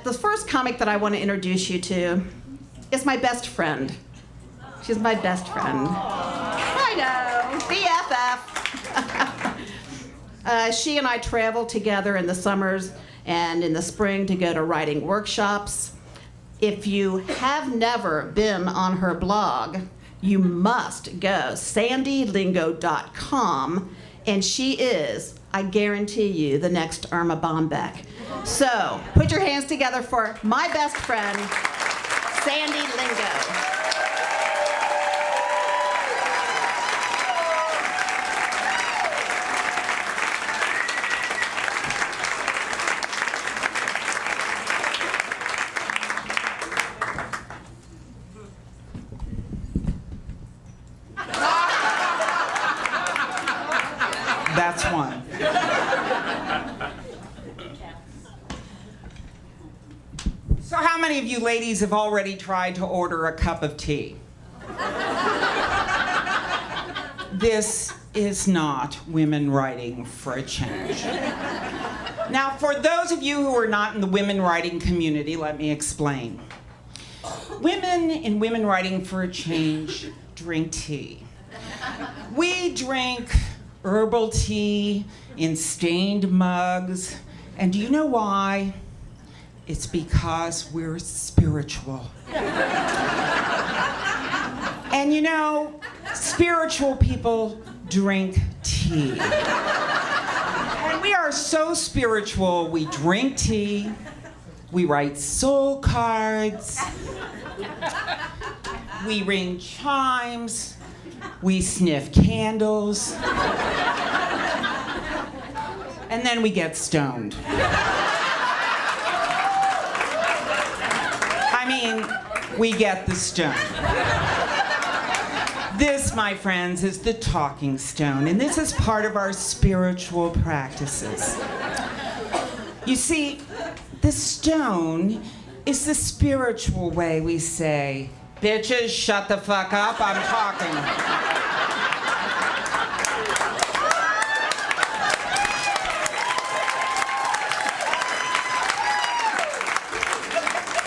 But the first comic that I want to introduce you to is my best friend. She's my best friend. I know, BFF. She and I travel together in the summers and in the spring to go to writing workshops. If you have never been on her blog, you must go, sandylingo.com, and she is, I guarantee you, the next Irma Bombeck. So, put your hands together for my best friend, Sandy Lingo. That's one. So how many of you ladies have already tried to order a cup of tea? This is not women writing for a change. Now, for those of you who are not in the women writing community, let me explain. Women in women writing for a change drink tea. We drink herbal tea in stained mugs. And do you know why? It's because we're spiritual. And you know, spiritual people drink tea. And we are so spiritual, we drink tea, we write soul cards, we ring chimes, we sniff candles, and then we get stoned. I mean, we get the stone. This, my friends, is the talking stone, and this is part of our spiritual practices. You see, the stone is the spiritual way we say, bitches, shut the fuck up, I'm talking.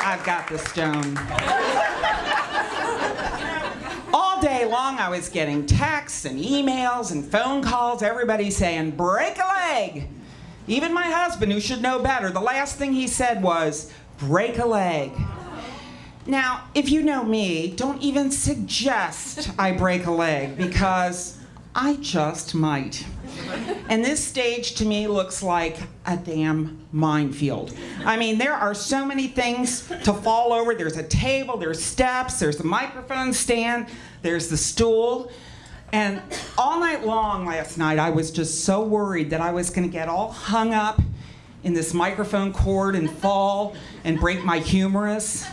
I've got the stone. All day long I was getting texts and emails and phone calls, everybody saying, break a leg. Even my husband, who should know better, the last thing he said was, break a leg. Now, if you know me, don't even suggest I break a leg, because I just might. And this stage to me looks like a damn minefield. I mean, there are so many things to fall over. There's a table, there's steps, there's a microphone stand, there's the stool. And all night long last night, I was just so worried that I was gonna get all hung up in this microphone cord and fall and break my humerus.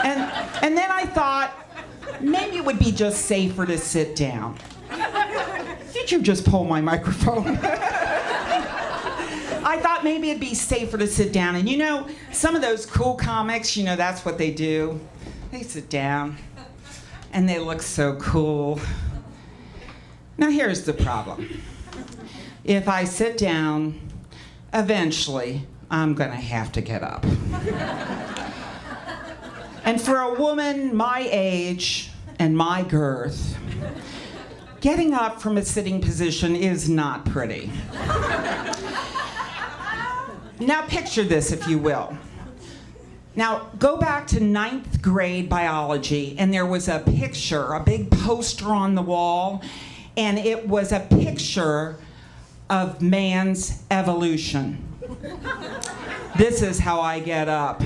And then I thought, maybe it would be just safer to sit down. Did you just pull my microphone? I thought maybe it'd be safer to sit down. And you know, some of those cool comics, you know, that's what they do. They sit down, and they look so cool. Now here's the problem. If I sit down, eventually, I'm gonna have to get up. And for a woman my age and my girth, getting up from a sitting position is not pretty. Now picture this, if you will. Now go back to 9th grade biology, and there was a picture, a big poster on the wall, and it was a picture of man's evolution. This is how I get up.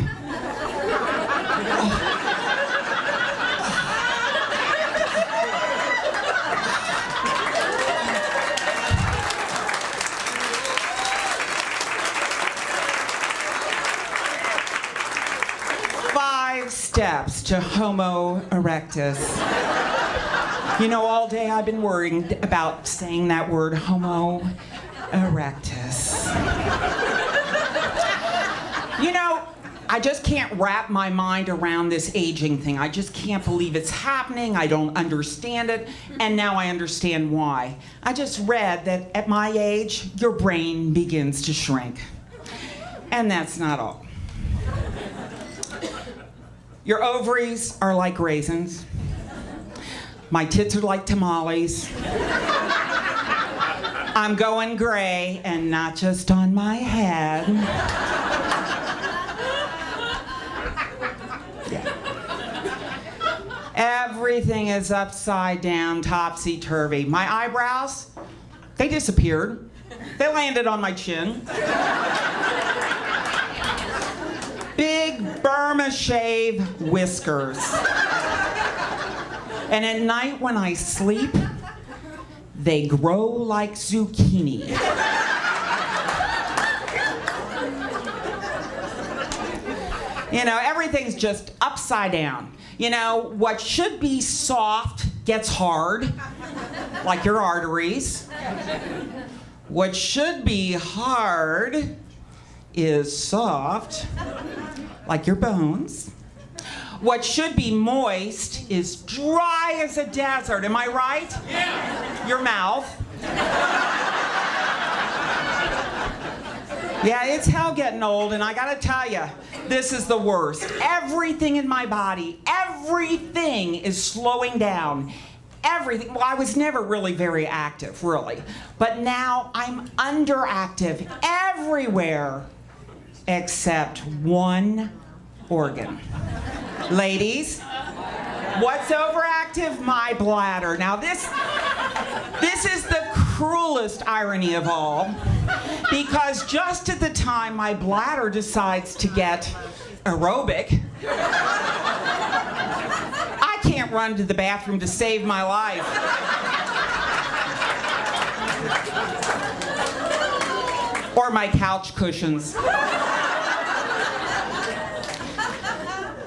Steps to Homo erectus. You know, all day I've been worrying about saying that word, Homo erectus. You know, I just can't wrap my mind around this aging thing. I just can't believe it's happening. I don't understand it, and now I understand why. I just read that at my age, your brain begins to shrink. And that's not all. Your ovaries are like raisins. My tits are like tamales. I'm going gray, and not just on my head. Yeah. Everything is upside down, topsy-turvy. My eyebrows, they disappeared. They landed on my chin. Big Burma shave whiskers. And at night when I sleep, they grow like zucchini. You know, everything's just upside down. You know, what should be soft gets hard, like your arteries. What should be hard is soft, like your bones. What should be moist is dry as a desert. Am I right? Yeah. Your mouth. Yeah, it's hell getting old, and I gotta tell you, this is the worst. Everything in my body, everything is slowing down. Everything. Well, I was never really very active, really. But now I'm underactive everywhere except one organ. Ladies, what's overactive? My bladder. Now this is the cruelest irony of all, because just at the time my bladder decides to get aerobic, I can't run to the bathroom to save my life. Or my couch cushions.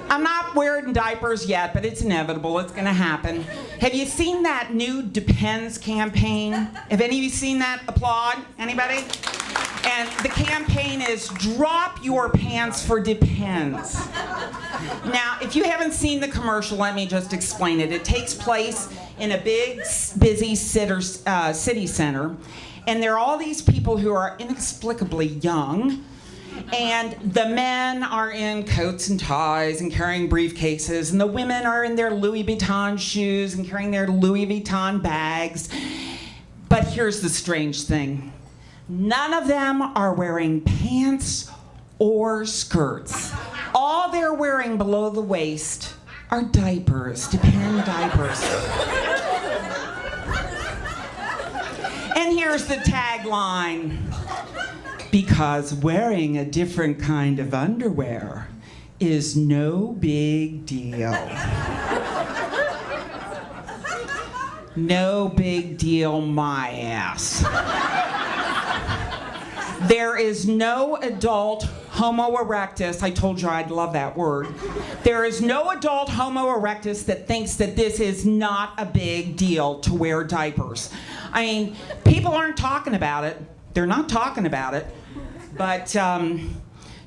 I'm not wearing diapers yet, but it's inevitable. It's going to happen. Have you seen that new Depends campaign? Have any of you seen that? Applaud. Anybody? And the campaign is Drop Your Pants for Depends. Now, if you haven't seen the commercial, let me just explain it. It takes place in a big, busy city center, and there are all these people who are inexplicably young. And the men are in coats and ties and carrying briefcases, and the women are in their Louis Vuitton shoes and carrying their Louis Vuitton bags. But here's the strange thing. None of them are wearing pants or skirts. All they're wearing below the waist are diapers, Depend diapers. And here's the tagline. Because wearing a different kind of underwear is no big deal. No big deal, my ass. There is no adult Homo erectus, I told you I'd love that word. There is no adult Homo erectus that thinks that this is not a big deal to wear diapers. I mean, people aren't talking about it. They're not talking about it. But,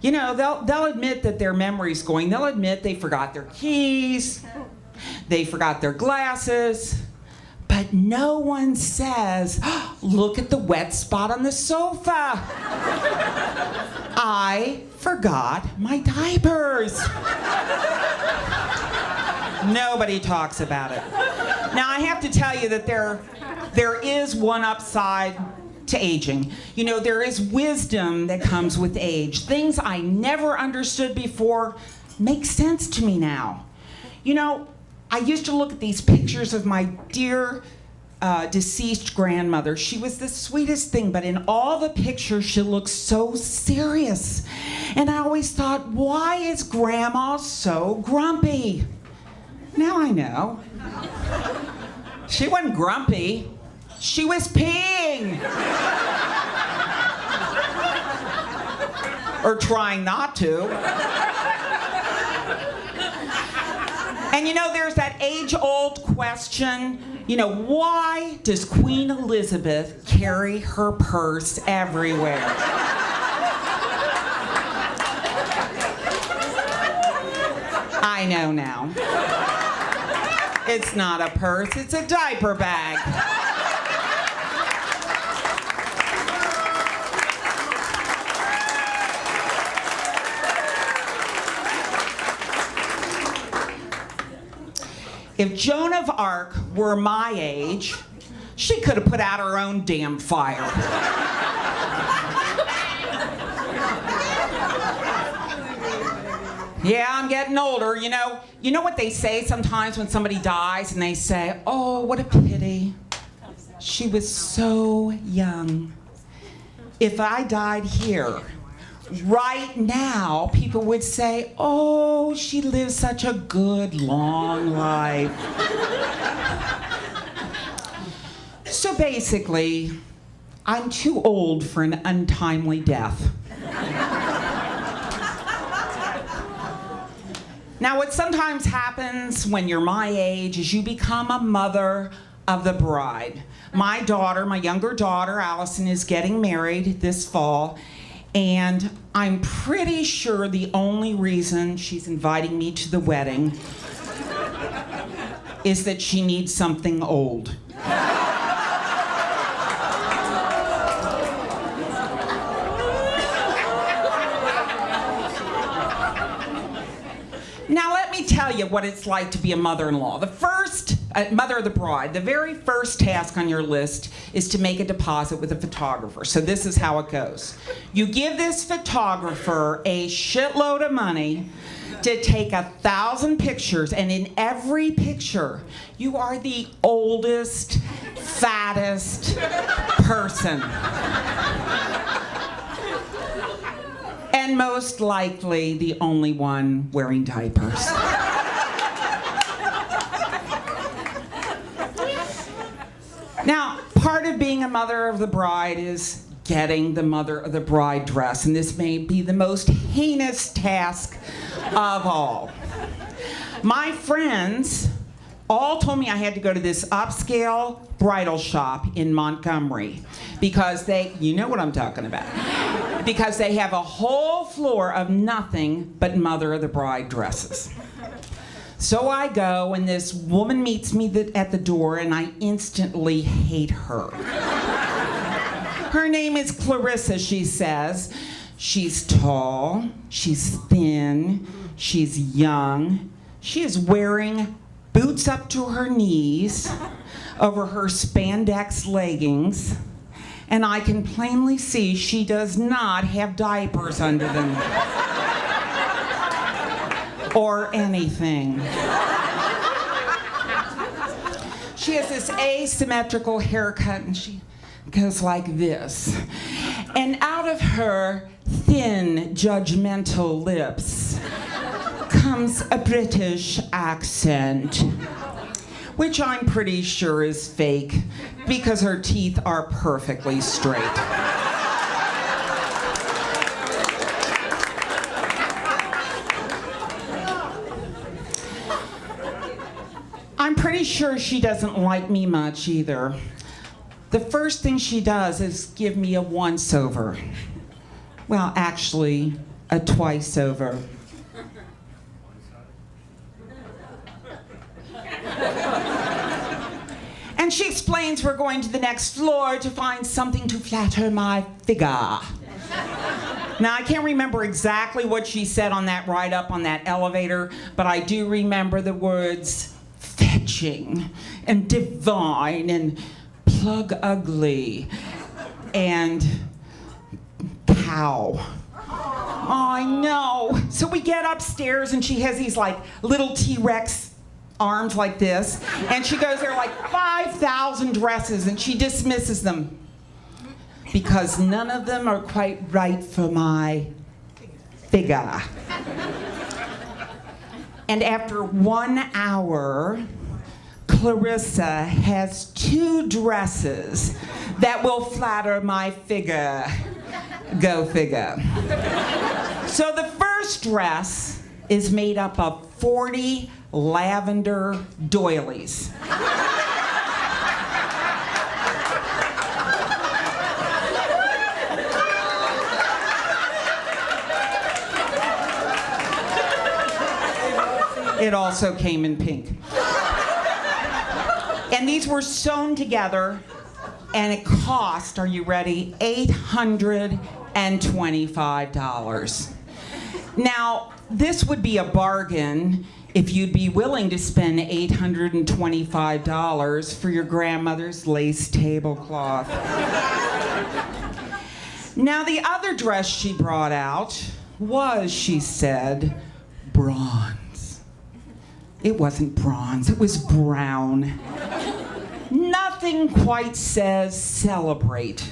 you know, they'll admit that their memory's going. They'll admit they forgot their keys. They forgot their glasses. But no one says, oh, look at the wet spot on the sofa. I forgot my diapers. Nobody talks about it. Now, I have to tell you that there is one upside to aging. You know, there is wisdom that comes with age. Things I never understood before make sense to me now. You know, I used to look at these pictures of my dear deceased grandmother. She was the sweetest thing, but in all the pictures she looked so serious. And I always thought, why is Grandma so grumpy? Now I know. She wasn't grumpy. She was peeing. Or trying not to. And you know, there's that age-old question, you know, why does Queen Elizabeth carry her purse everywhere? I know now. It's not a purse, it's a diaper bag. If Joan of Arc were my age, she could have put out her own damn fire. Yeah, I'm getting older. You know what they say sometimes when somebody dies and they say, "Oh, what a pity. She was so young." If I died here, right now, people would say, "Oh, she lived such a good, long life." So basically, I'm too old for an untimely death. Now, what sometimes happens when you're my age is you become a mother of the bride. My daughter, my younger daughter, Allison, is getting married this fall, and I'm pretty sure the only reason she's inviting me to the wedding is that she needs something old. Now let me tell you what it's like to be a mother-in-law. Mother of the bride, the very first task on your list is to make a deposit with a photographer. So this is how it goes. You give this photographer a shitload of money to take 1,000 pictures, and in every picture, you are the oldest, fattest person. And most likely the only one wearing diapers. Now, part of being a mother of the bride is getting the mother of the bride dress, and this may be the most heinous task of all. My friends all told me I had to go to this upscale bridal shop in Montgomery because you know what I'm talking about, because they have a whole floor of nothing but mother of the bride dresses. So I go, and this woman meets me at the door, and I instantly hate her. Her name is Clarissa, she says. She's tall, she's thin, she's young. She is wearing boots up to her knees over her spandex leggings, and I can plainly see she does not have diapers under them. Or anything. She has this asymmetrical haircut, and she goes like this. And out of her thin, judgmental lips comes a British accent, which I'm pretty sure is fake because her teeth are perfectly straight. I'm pretty sure she doesn't like me much either. The first thing she does is give me a once-over. Well, actually, a twice-over. And she explains we're going to the next floor to find something to flatter my figure. Now, I can't remember exactly what she said on that ride up on that elevator, but I do remember the words fetching and divine and plug ugly and cow. Oh, I know. So we get upstairs, and she has these like little T-Rex arms like this, and she goes, there are like 5,000 dresses, and she dismisses them because none of them are quite right for my figure. And after 1 hour, Clarissa has 2 dresses that will flatter my figure. Go figure. So the first dress is made up of 40 lavender doilies. It also came in pink. And these were sewn together, and it cost, are you ready, $825. Now, this would be a bargain if you'd be willing to spend $825 for your grandmother's lace tablecloth. Now, the other dress she brought out was, she said, bronze. It wasn't bronze, it was brown. Nothing quite says celebrate.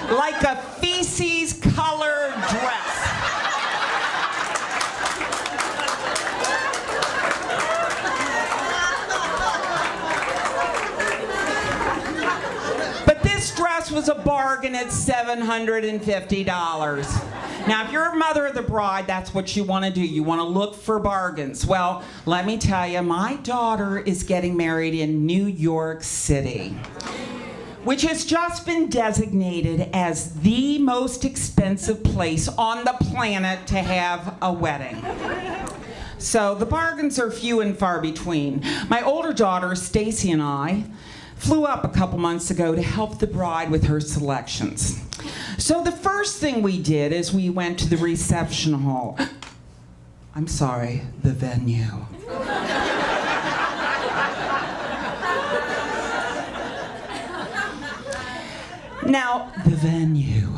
Like a feces-colored dress. But this dress was a bargain at $750. Now, if you're a mother of the bride, that's what you want to do. You want to look for bargains. Well, let me tell you, my daughter is getting married in New York City, which has just been designated as the most expensive place on the planet to have a wedding. So the bargains are few and far between. My older daughter, Stacy, and I flew up a couple months ago to help the bride with her selections. So the first thing we did is we went to the reception hall. I'm sorry, the venue. Now, the venue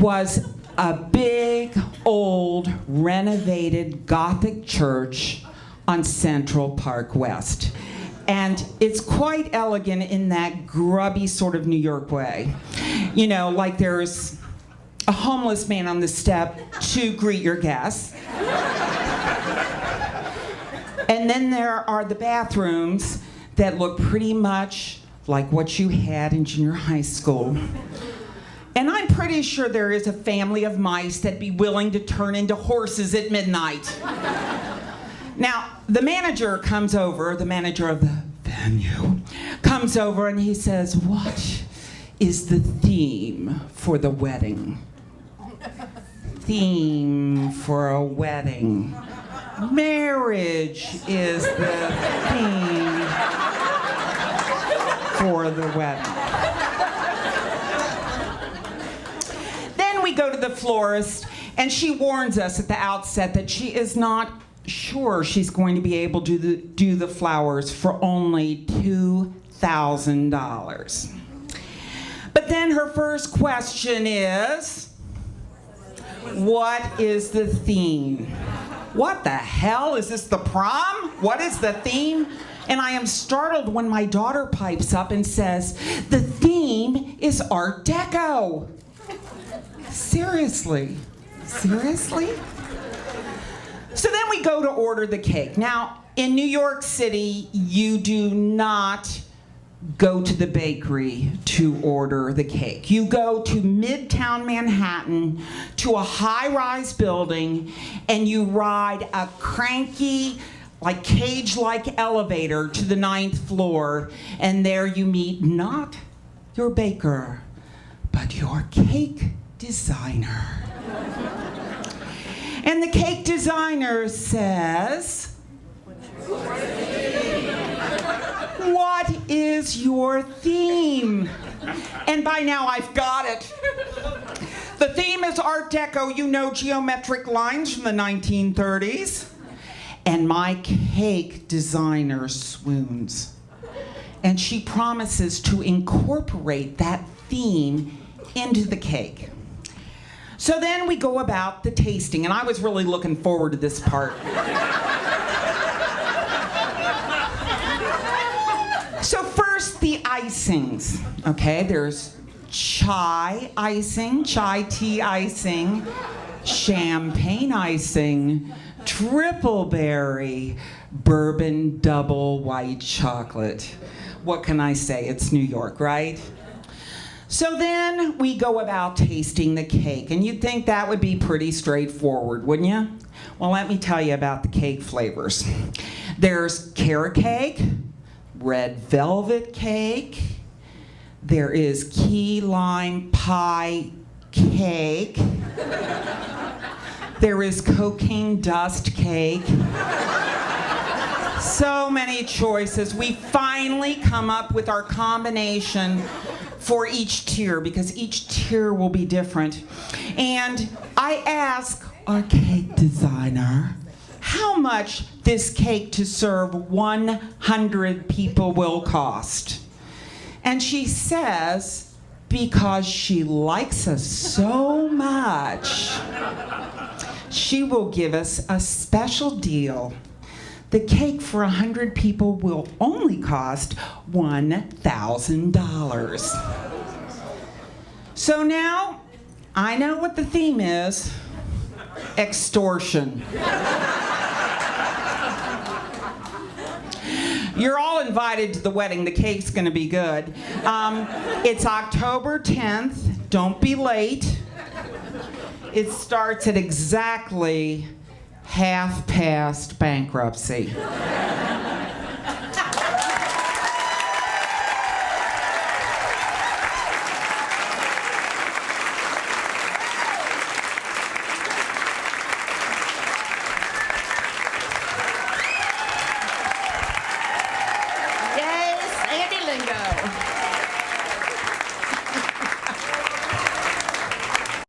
was a big, old, renovated Gothic church on Central Park West. And it's quite elegant in that grubby sort of New York way. You know, like there's a homeless man on the step to greet your guests. And then there are the bathrooms that look pretty much like what you had in junior high school. And I'm pretty sure there is a family of mice that'd be willing to turn into horses at midnight. Now, the manager comes over, the manager of the venue, comes over and he says, "What is the theme for the wedding?" Theme for a wedding. Marriage is the theme for the wedding. Then we go to the florist, and she warns us at the outset that she is not sure she's going to be able to do the flowers for only $2,000. But then her first question is, what is the theme? What the hell? Is this the prom? What is the theme? And I am startled when my daughter pipes up and says, the theme is Art Deco. Seriously? Seriously? So then we go to order the cake. Now, in New York City, you do not go to the bakery to order the cake. You go to Midtown Manhattan to a high-rise building and you ride a cranky, like cage-like elevator to the 9th floor, and there you meet not your baker, but your cake designer. And the cake designer says, "What is your theme?" And by now I've got it. The theme is Art Deco, you know, geometric lines from the 1930s. And my cake designer swoons. And she promises to incorporate that theme into the cake. So then we go about the tasting, and I was really looking forward to this part. So first, the icings, okay? There's chai icing, chai tea icing, champagne icing, triple berry, bourbon double white chocolate. What can I say? It's New York, right? So then we go about tasting the cake, and you'd think that would be pretty straightforward, wouldn't you? Well, let me tell you about the cake flavors. There's carrot cake, red velvet cake, there is key lime pie cake, there is cocaine dust cake, So many choices. We finally come up with our combination for each tier because each tier will be different. And I ask our cake designer how much this cake to serve 100 people will cost. And she says, because she likes us so much, she will give us a special deal. The cake for 100 people will only cost $1,000. So now, I know what the theme is. Extortion. You're all invited to the wedding. The cake's gonna be good. It's October 10th. Don't be late. It starts at exactly 1/2 past bankruptcy.